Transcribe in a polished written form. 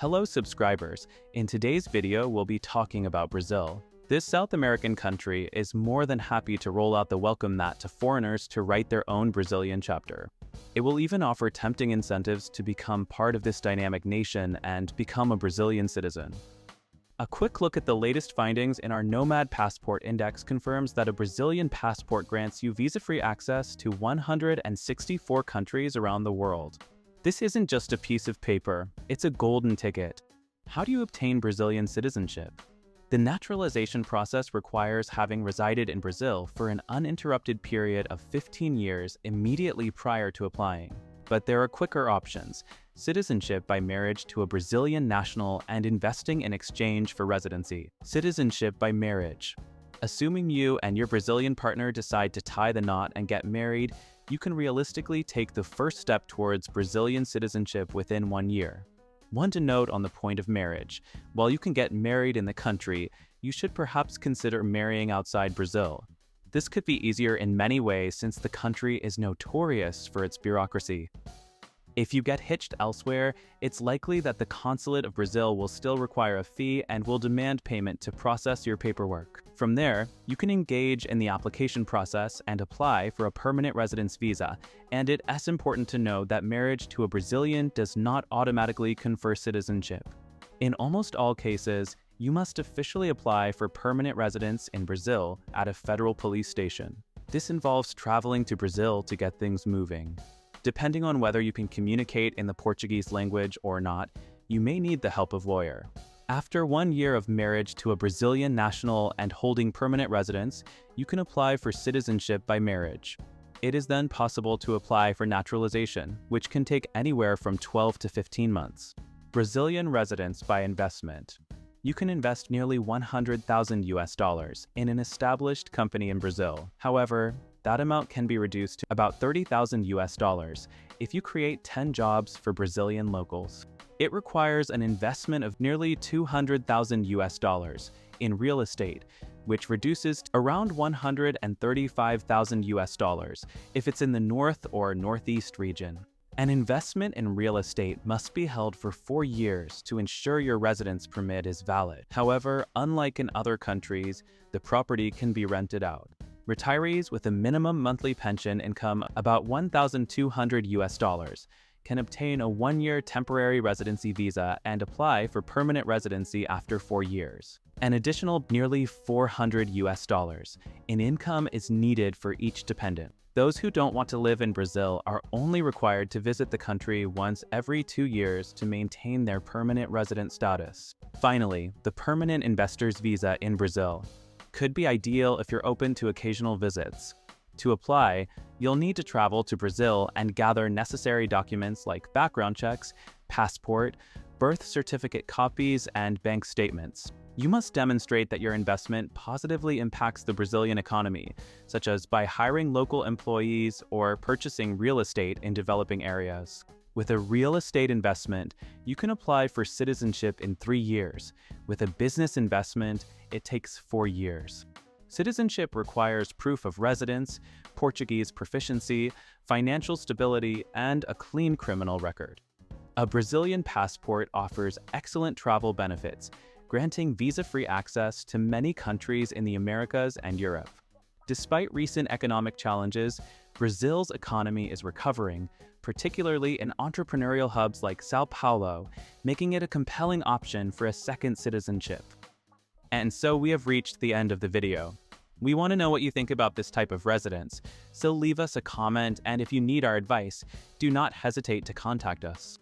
Hello subscribers, in today's video we'll be talking about Brazil. This South American country is more than happy to roll out the welcome mat to foreigners to write their own Brazilian chapter. It will even offer tempting incentives to become part of this dynamic nation and become a Brazilian citizen. A quick look at the latest findings in our Nomad Passport Index confirms that a Brazilian passport grants you visa-free access to 164 countries around the world. This isn't just a piece of paper, it's a golden ticket. How do you obtain Brazilian citizenship? The naturalization process requires having resided in Brazil for an uninterrupted period of 15 years immediately prior to applying. But there are quicker options: citizenship by marriage to a Brazilian national and investing in exchange for residency. Citizenship by marriage. Assuming you and your Brazilian partner decide to tie the knot and get married, you can realistically take the first step towards Brazilian citizenship within 1 year. One to note on the point of marriage: while you can get married in the country, you should perhaps consider marrying outside Brazil. This could be easier in many ways since the country is notorious for its bureaucracy. If you get hitched elsewhere, it's likely that the consulate of Brazil will still require a fee and will demand payment to process your paperwork. From there, you can engage in the application process and apply for a permanent residence visa, and it is important to know that marriage to a Brazilian does not automatically confer citizenship. In almost all cases, you must officially apply for permanent residence in Brazil at a federal police station. This involves traveling to Brazil to get things moving. Depending on whether you can communicate in the Portuguese language or not, you may need the help of a lawyer. After 1 year of marriage to a Brazilian national and holding permanent residence, you can apply for citizenship by marriage. It is then possible to apply for naturalization, which can take anywhere from 12 to 15 months. Brazilian residence by investment. You can invest nearly $100,000 in an established company in Brazil. However, that amount can be reduced to about $30,000 if you create 10 jobs for Brazilian locals. It requires an investment of nearly $200,000 in real estate, which reduces to around $135,000 if it's in the north or northeast region. An investment in real estate must be held for 4 years to ensure your residence permit is valid. However, unlike in other countries, the property can be rented out. Retirees with a minimum monthly pension income about $1,200 can obtain a 1-year temporary residency visa and apply for permanent residency after 4 years. An additional nearly $400 in income is needed for each dependent. Those who don't want to live in Brazil are only required to visit the country once every 2 years to maintain their permanent resident status. Finally, the permanent investor's visa in Brazil could be ideal if you're open to occasional visits. To apply, you'll need to travel to Brazil and gather necessary documents like background checks, passport, birth certificate copies, and bank statements. You must demonstrate that your investment positively impacts the Brazilian economy, such as by hiring local employees or purchasing real estate in developing areas. With a real estate investment, you can apply for citizenship in 3 years. With a business investment, it takes 4 years. Citizenship requires proof of residence, Portuguese proficiency, financial stability, and a clean criminal record. A Brazilian passport offers excellent travel benefits, granting visa-free access to many countries in the Americas and Europe. Despite recent economic challenges, Brazil's economy is recovering, particularly in entrepreneurial hubs like Sao Paulo, making it a compelling option for a second citizenship. And so we have reached the end of the video. We want to know what you think about this type of residence, so leave us a comment, and if you need our advice, do not hesitate to contact us.